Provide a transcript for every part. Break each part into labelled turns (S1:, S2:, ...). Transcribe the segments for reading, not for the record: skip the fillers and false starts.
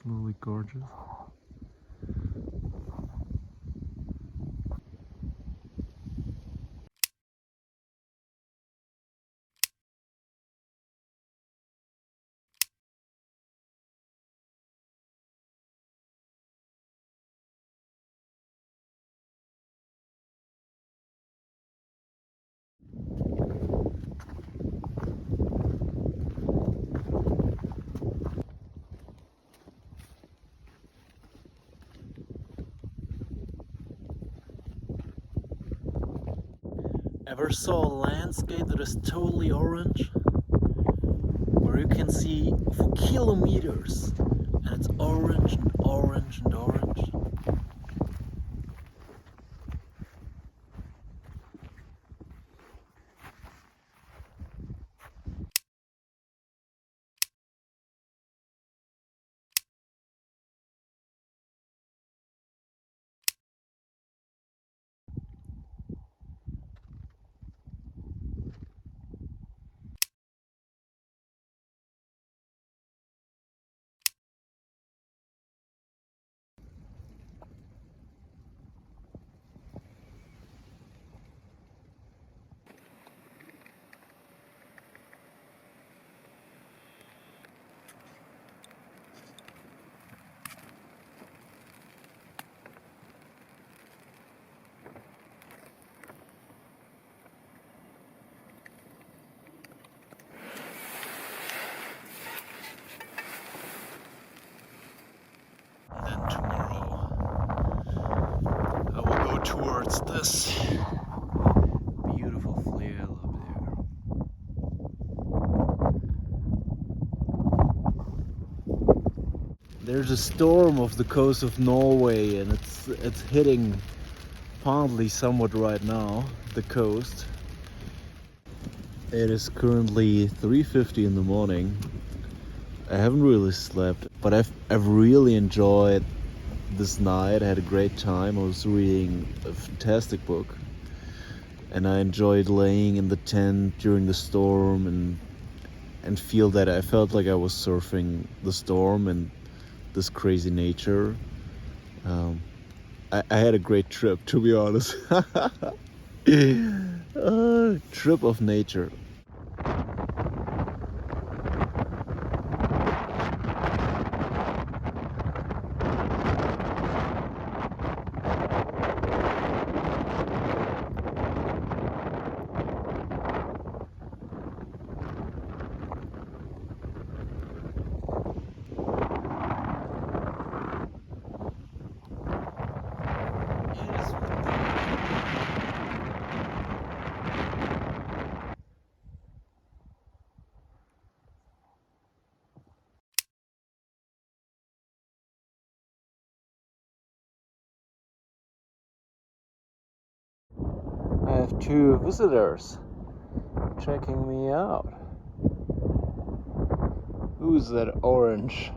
S1: absolutely gorgeous. Ever saw a landscape that is totally orange? Where you can see for kilometers and it's orange and orange and orange. And then tomorrow I will go towards this beautiful Fjäll up there. There's a storm off the coast of Norway and it's hitting partly somewhat right now the coast. It is currently 3:50 in the morning. I haven't really slept, but I've really enjoyed this night. I had a great time. I was reading a fantastic book, and I enjoyed laying in the tent during the storm and feel that I felt like I was surfing the storm and this crazy nature. I had a great trip, to be honest. Trip of nature. I have two visitors checking me out. Who's that orange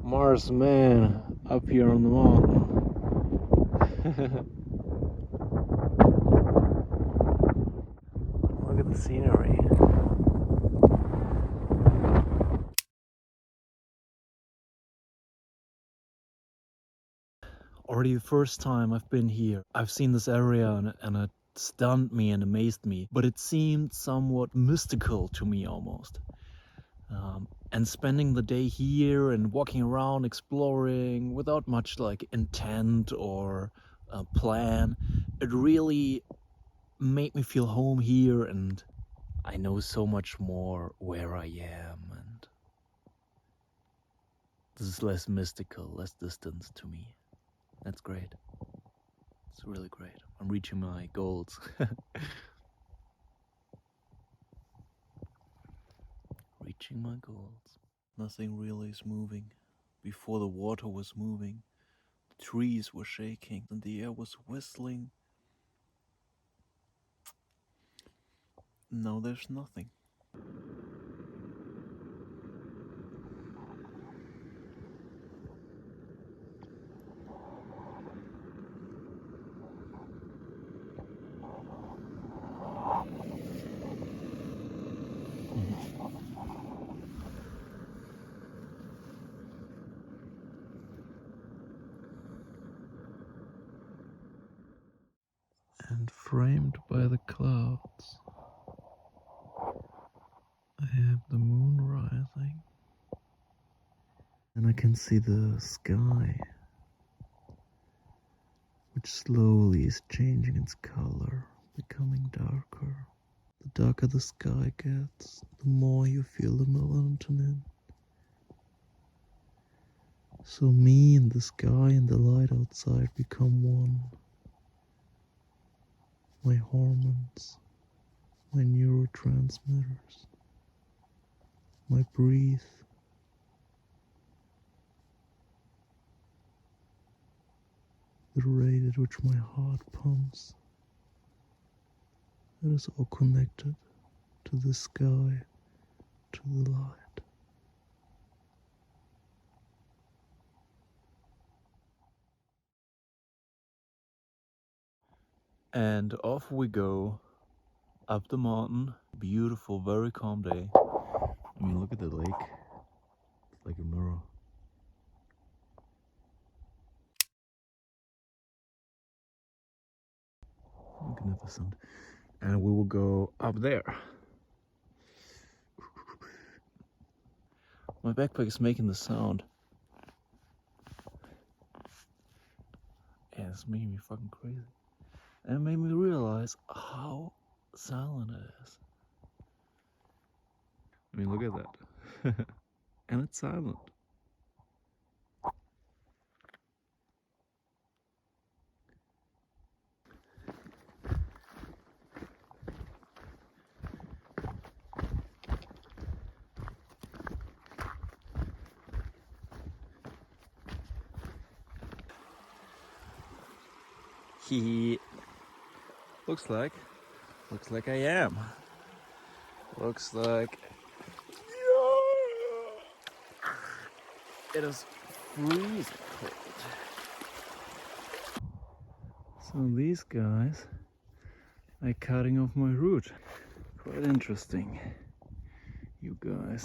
S1: Mars man up here on the mountain? Look at the scenery. Already the first time I've been here, I've seen this area and it stunned me and amazed me, but it seemed somewhat mystical to me almost. And spending the day here and walking around exploring without much like intent or plan, it really made me feel home here, and I know so much more where I am, and this is less mystical, less distance to me. That's great. It's really great. I'm reaching my goals. Reaching my goals. Nothing really is moving. Before the water was moving, the trees were shaking and the air was whistling. Now there's nothing. And framed by the clouds, I have the moon rising. And I can see the sky, which slowly is changing its color, becoming darker. The darker the sky gets, the more you feel the melatonin. So me and the sky and the light outside become one. My hormones, my neurotransmitters, my breath, the rate at which my heart pumps. It is all connected to the sky, to the light. And off we go up the mountain. Beautiful, very calm day. I mean, look at the lake. It's like a mirror. Magnificent. And we will go up there. My backpack is making the sound. Yeah, it's making me fucking crazy. And it made me realize how silent it is. I mean, look at that. And it's silent. He looks like I am. Looks like it is freezing cold. So these guys are cutting off my route. Quite interesting, you guys.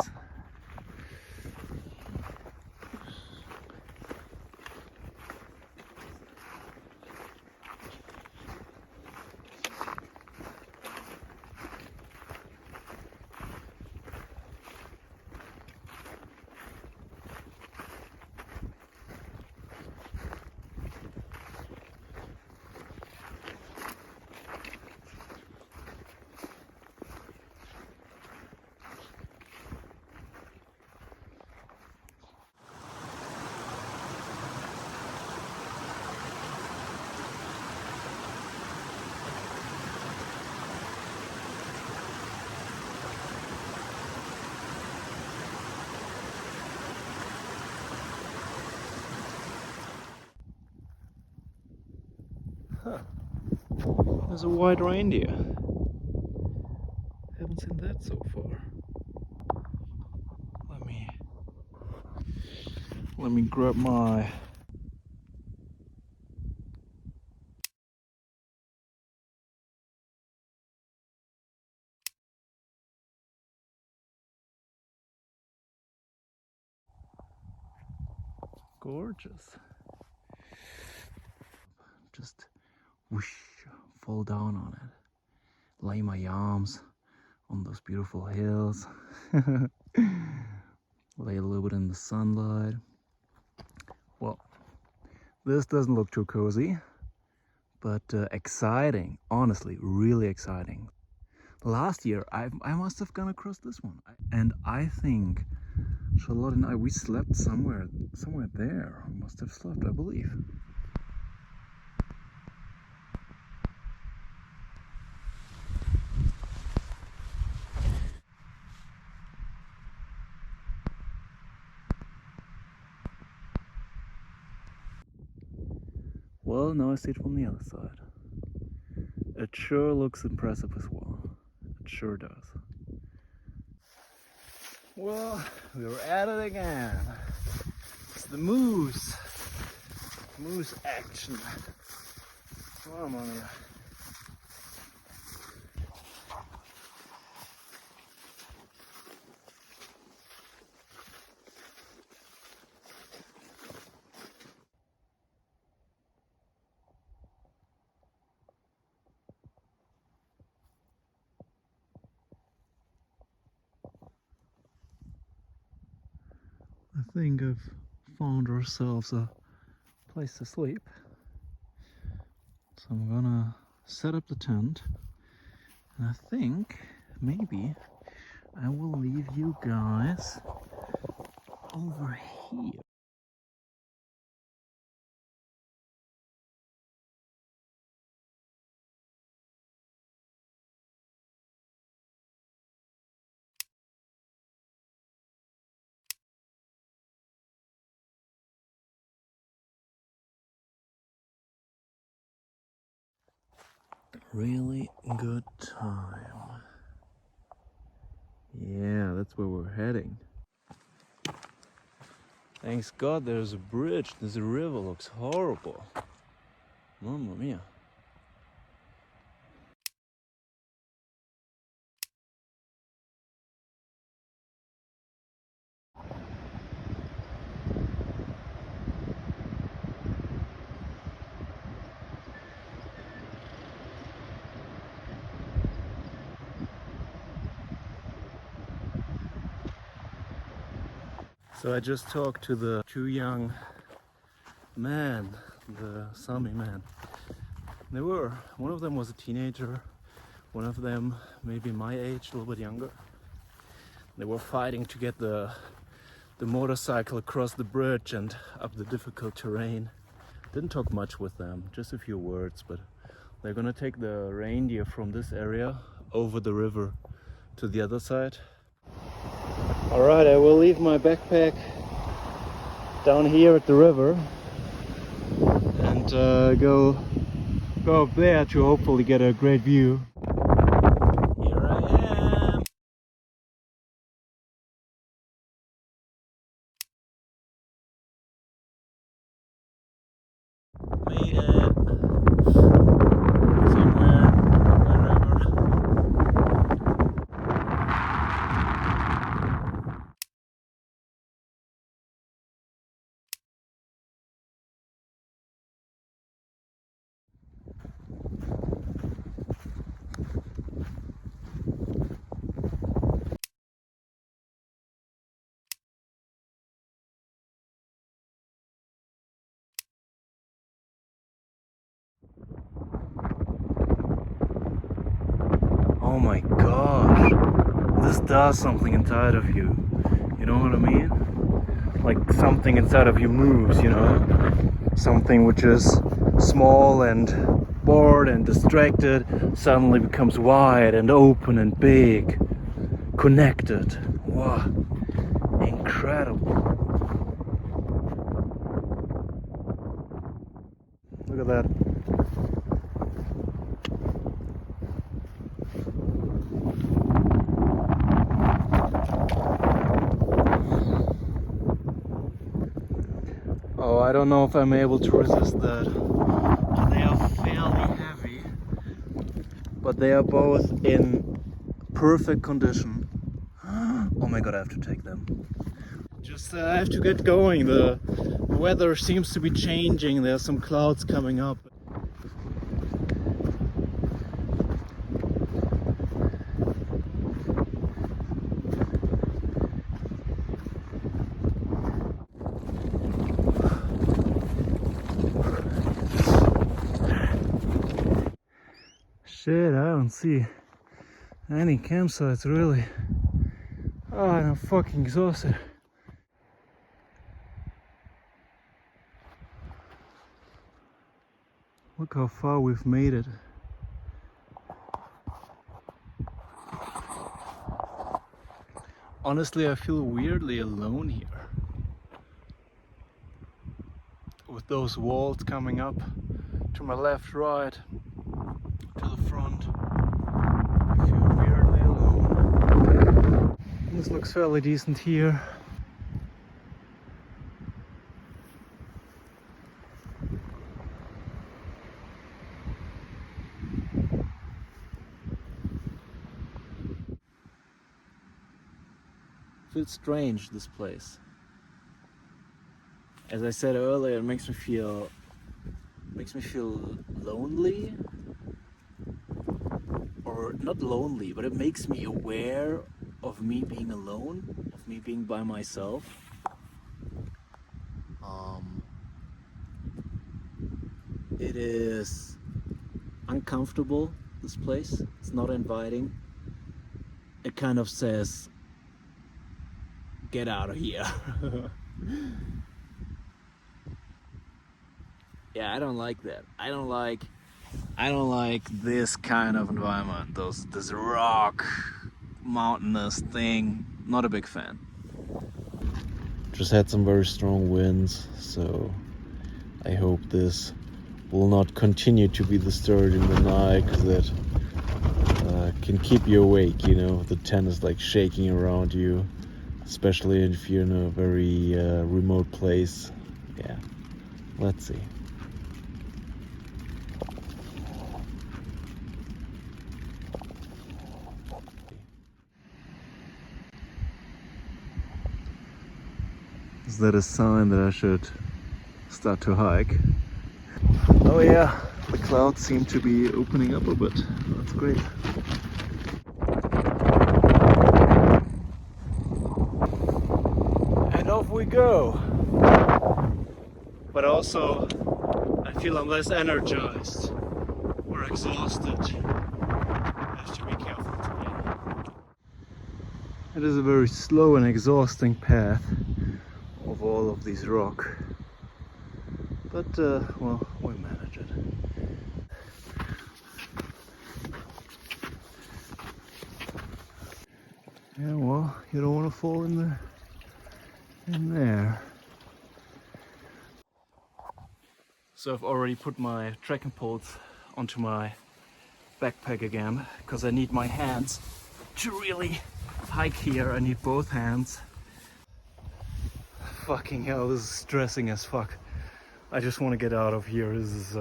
S1: Huh. There's a white reindeer. Haven't seen that so far. Let me grab my gorgeous. Just whoosh, fall down on it. Lay my arms on those beautiful hills. Lay a little bit in the sunlight. Well, this doesn't look too cozy, but exciting. Honestly, really exciting. Last year, I must have gone across this one. And I think Charlotte and I, we slept somewhere there. We must have slept, I believe. Well, now I see it from the other side. It sure looks impressive as well. It sure does. Well, we were at it again. It's the moose. Moose action. Come on here. think I've found ourselves a place to sleep. So I'm gonna set up the tent, and I think maybe I will leave you guys over here. Really good time. Yeah, that's where we're heading. Thanks God there's a bridge. This river looks horrible. Mamma mia. So I just talked to the two young men, the Sami men. One of them was a teenager, one of them maybe my age, a little bit younger. They were fighting to get the motorcycle across the bridge and up the difficult terrain. Didn't talk much with them, just a few words, but they're gonna take the reindeer from this area over the river to the other side. Alright, I will leave my backpack down here at the river and go up there to hopefully get a great view. Here I am! Made it! Somewhere, wherever. Oh my gosh, this does something inside of you. You know what I mean? Like something inside of you moves, you know? Something which is small and bored and distracted suddenly becomes wide and open and big, connected. Wow, incredible. Look at that. Oh, I don't know if I'm able to resist that. They are fairly heavy, but they are both in perfect condition. Oh my god, I have to take them. Just I have to get going. The weather seems to be changing. There's some clouds coming up. Shit, I don't see any campsites really. Oh, I'm fucking exhausted. Look how far we've made it. Honestly, I feel weirdly alone here. With those walls coming up to my left, right, to the front. I feel weirdly alone. This looks fairly decent here. Feels strange, this place. As I said earlier, it makes me feel lonely, or not lonely, but it makes me aware of me being alone, of me being by myself. It is uncomfortable, this place. It's not inviting. It kind of says, get out of here. Yeah, I don't like that. I don't like this kind of environment. This rock, mountainous thing. Not a big fan. Just had some very strong winds, so I hope this will not continue to be disturbed in the night, because that can keep you awake, you know. The tent is like shaking around you, especially if you're in a very remote place. Yeah, let's see. Is that a sign that I should start to hike? Oh yeah, the clouds seem to be opening up a bit. That's great. And off we go. But also, I feel I'm less energized or exhausted. I have to be careful today. It is a very slow and exhausting path of all of these rock. But, well, we manage it. Yeah, well, you don't want to fall in there. So I've already put my trekking poles onto my backpack again, because I need my hands to really hike here. I need both hands. Fucking hell, this is stressing as fuck. I just want to get out of here. This is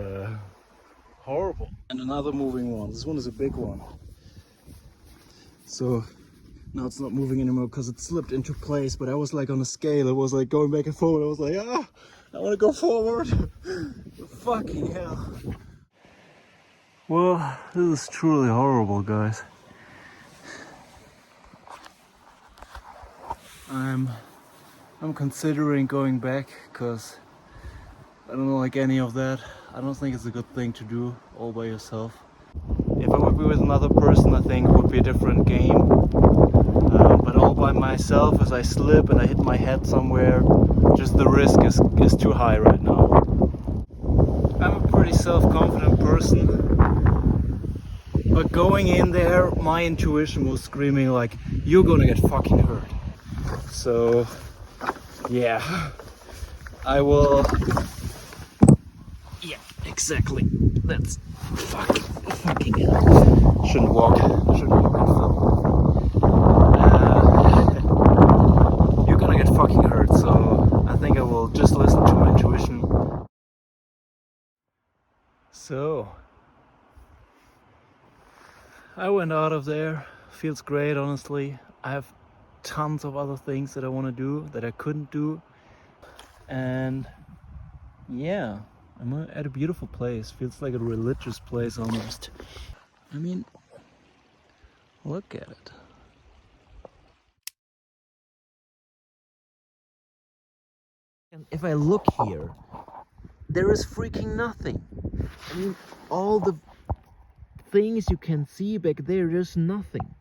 S1: horrible. And another moving one. This one is a big one. So now it's not moving anymore because it slipped into place, but I was like on a scale. It was like going back and forward. I was like, ah, I want to go forward. Fucking hell. Well, this is truly horrible, guys. I'm considering going back, because I don't like any of that. I don't think it's a good thing to do all by yourself. If I would be with another person, I think it would be a different game. But all by myself, as I slip and I hit my head somewhere, just the risk is too high right now. I'm a pretty self-confident person, but going in there, my intuition was screaming like, you're gonna get fucking hurt. So, yeah, I will. Yeah, exactly. That's fucking hell. Shouldn't walk and film. You're gonna get fucking hurt, so I think I will just listen to my intuition. So, I went out of there. Feels great, honestly. I have tons of other things that I want to do that I couldn't do. And yeah, I'm at a beautiful place. Feels like a religious place almost. I mean, look at it. And if I look here, there is freaking nothing. I mean, all the things you can see back there, there's nothing.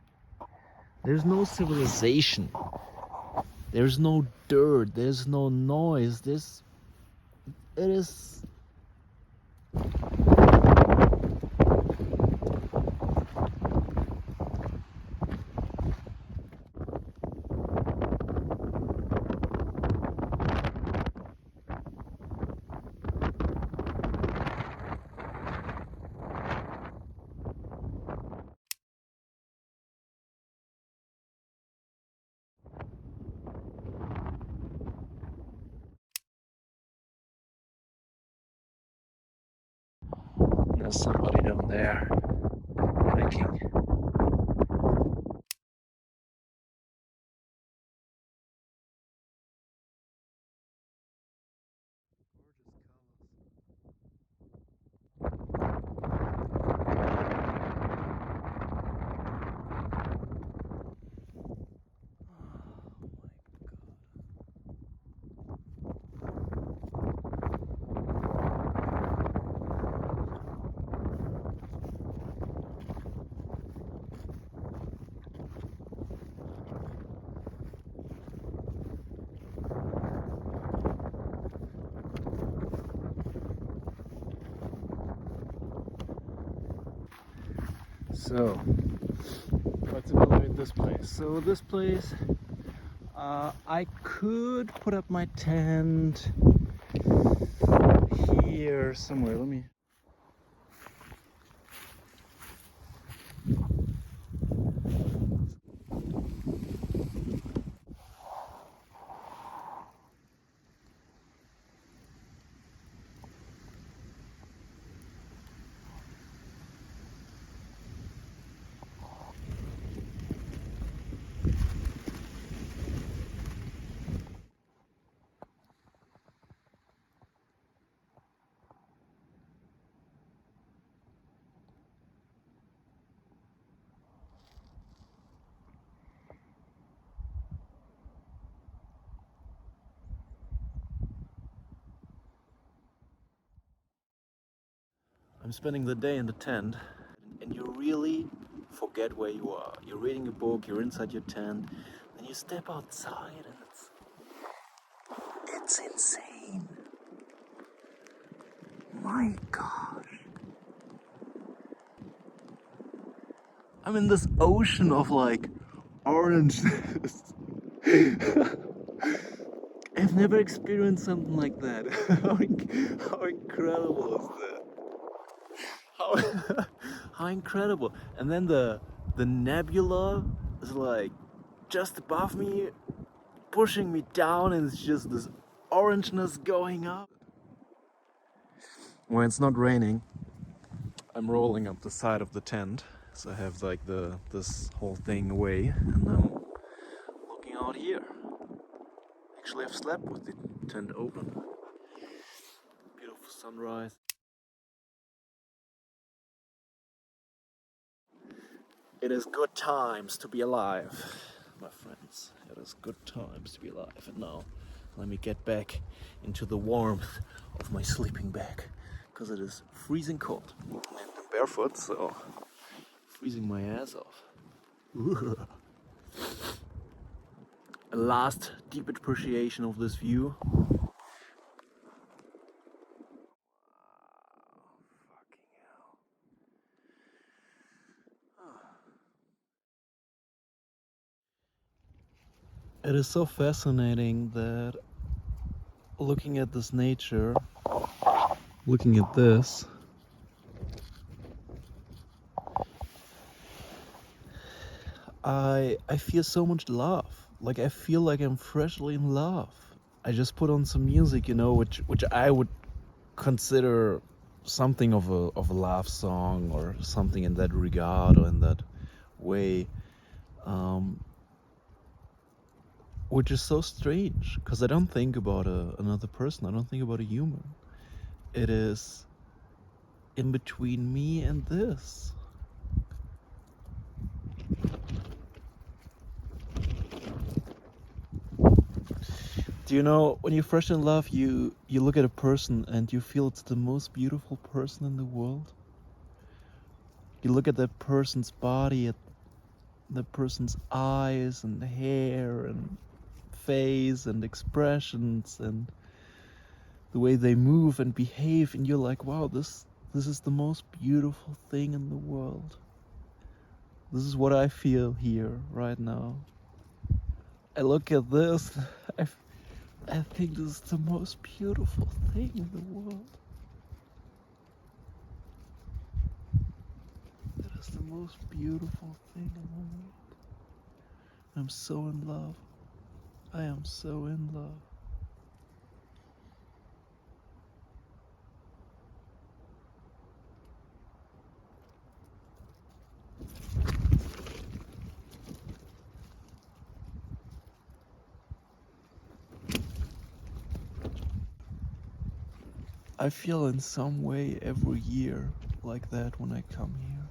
S1: There's no civilization. There's no dirt. There's no noise. It is. There's somebody down there hiking. So, let's evaluate this place. So this place, I could put up my tent here somewhere. Let me. I'm spending the day in the tent, and you really forget where you are. You're reading a book, you're inside your tent, then you step outside, and it's insane. My gosh. I'm in this ocean of like orangeness. I've never experienced something like that. How incredible is that? How how incredible! And then the nebula is like just above me, pushing me down, and it's just this orangeness going up. When it's not raining, I'm rolling up the side of the tent, so I have like this whole thing away, and I'm looking out here. Actually, I've slept with the tent open. Beautiful sunrise. It is good times to be alive, my friends. It is good times to be alive. And now, let me get back into the warmth of my sleeping bag, because it is freezing cold. And I'm barefoot, so freezing my ass off. A last deep appreciation of this view. It is so fascinating that looking at this nature, looking at this, I feel so much love. Like I feel like I'm freshly in love. I just put on some music, you know, which I would consider something of a love song or something in that regard or in that way, which is so strange because I don't think about another person. I don't think about a human. It is in between me and this. Do you know, when you're fresh in love, you look at a person and you feel it's the most beautiful person in the world? You look at that person's body, at the person's eyes and hair and face and expressions and the way they move and behave, and you're like, wow, this is the most beautiful thing in the world. This is what I feel here right now. I look at this, I think this is the most beautiful thing in the world. It is the most beautiful thing in the world. I'm so in love. I am so in love. I feel in some way every year like that when I come here.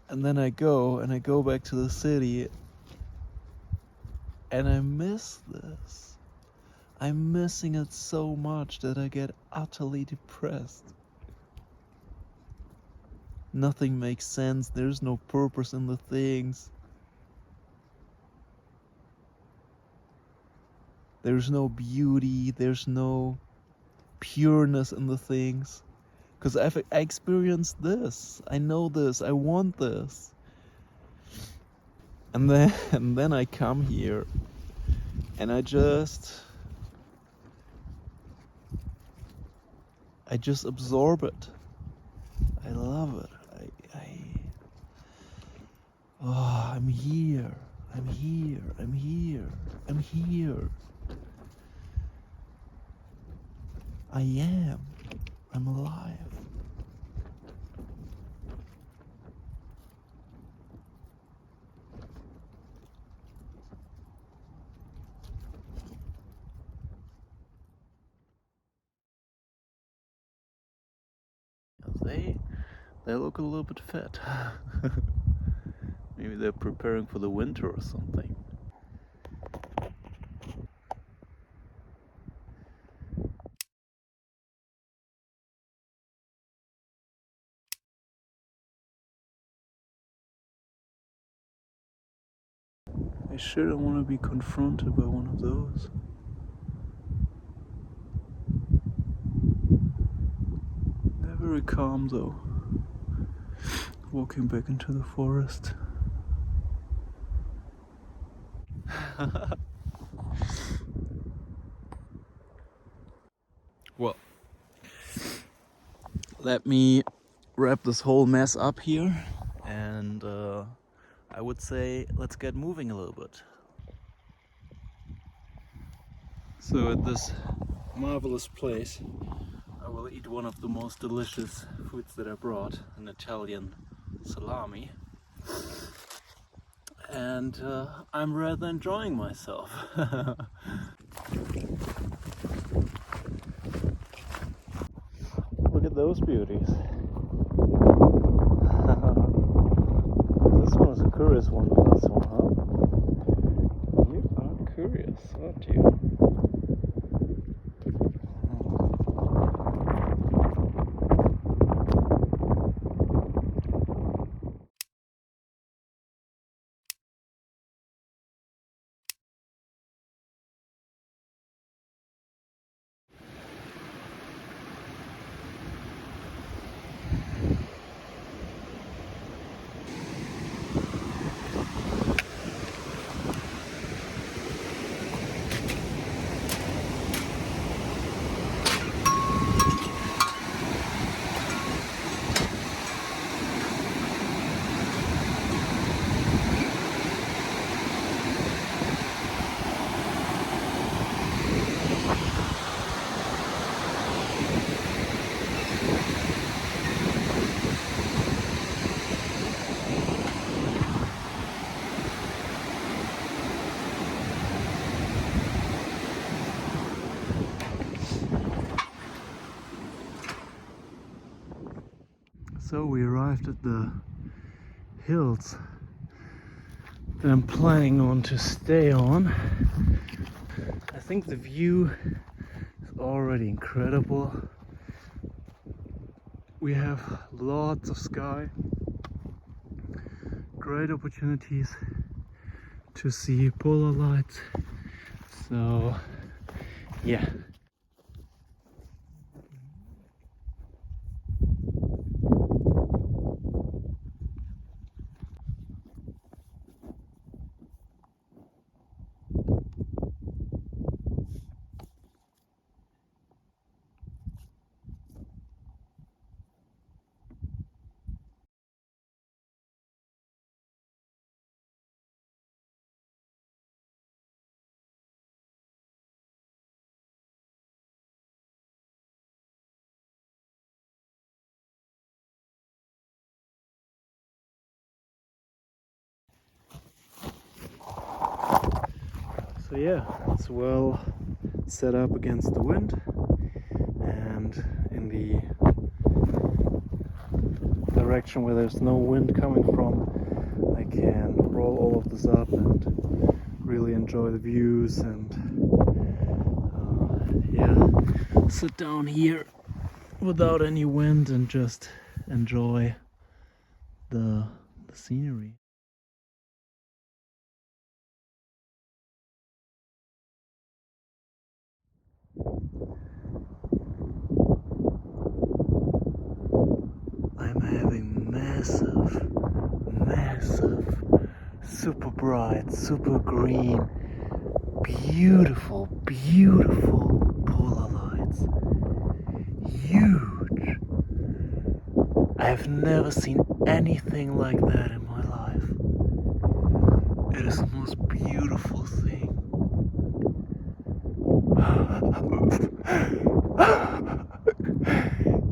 S1: And then I go back to the city, and I miss this. I'm missing it so much that I get utterly depressed. Nothing makes sense, there's no purpose in the things. There's no beauty, there's no pureness in the things. Because I experienced this. I know this. I want this. And then and then I come here and I just absorb it. I love it. Oh, I'm here. I'm here. I'm here. I'm here. I am. I'm alive. They look a little bit fat. Maybe they're preparing for the winter or something. I shouldn't want to be confronted by one of those. They're very calm though. Walking back into the forest. Well, let me wrap this whole mess up here, and I would say let's get moving a little bit. So at this marvelous place, I will eat one of the most delicious foods that I brought, an Italian salami. And I'm rather enjoying myself. Look at those beauties. This one is a curious one, this one, huh? You are curious, aren't you? So we arrived at the hills that I'm planning on to stay on. I think the view is already incredible. We have lots of sky, great opportunities to see polar lights. So yeah. So yeah, it's well set up against the wind, and in the direction where there's no wind coming from, I can roll all of this up and really enjoy the views, and yeah, sit down here without any wind and just enjoy the scenery. I'm having massive, super bright, super green, beautiful, beautiful polar lights. Huge. I have never seen anything like that in my life. It is the most beautiful thing.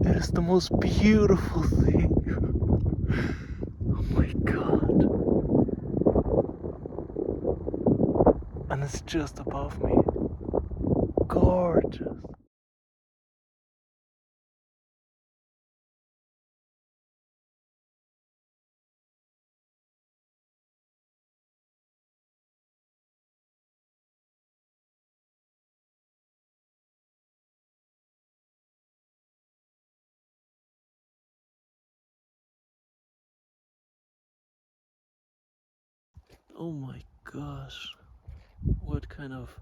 S1: It is the most beautiful thing. Oh my god. And it's just above me. Gorgeous. Oh my gosh. What kind of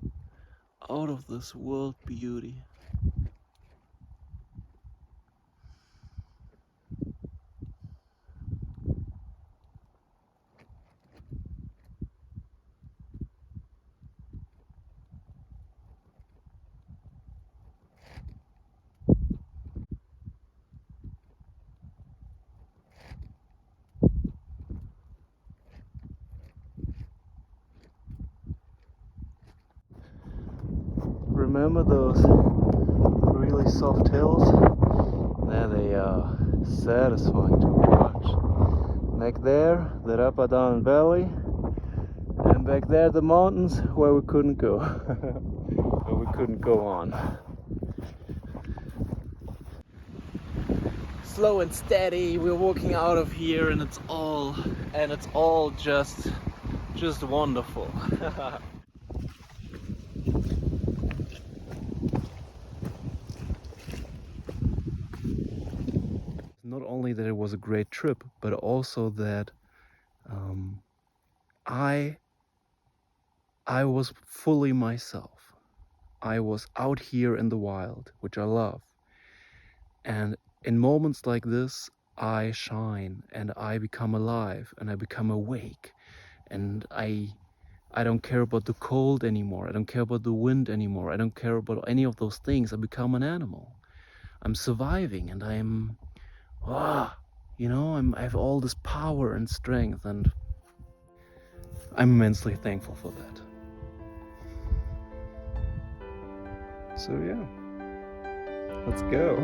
S1: out of this world beauty. Remember those really soft hills? There they are, satisfying to watch. Back there, that up and down valley, and back there the mountains where we couldn't go, where we couldn't go on. Slow and steady, we're walking out of here, and it's all just wonderful. Not only that it was a great trip, but also that I was fully myself. I was out here in the wild, which I love. And in moments like this, I shine and I become alive and I become awake. And I don't care about the cold anymore. I don't care about the wind anymore. I don't care about any of those things. I become an animal. I'm surviving and I have all this power and strength, and I'm immensely thankful for that. So yeah, let's go.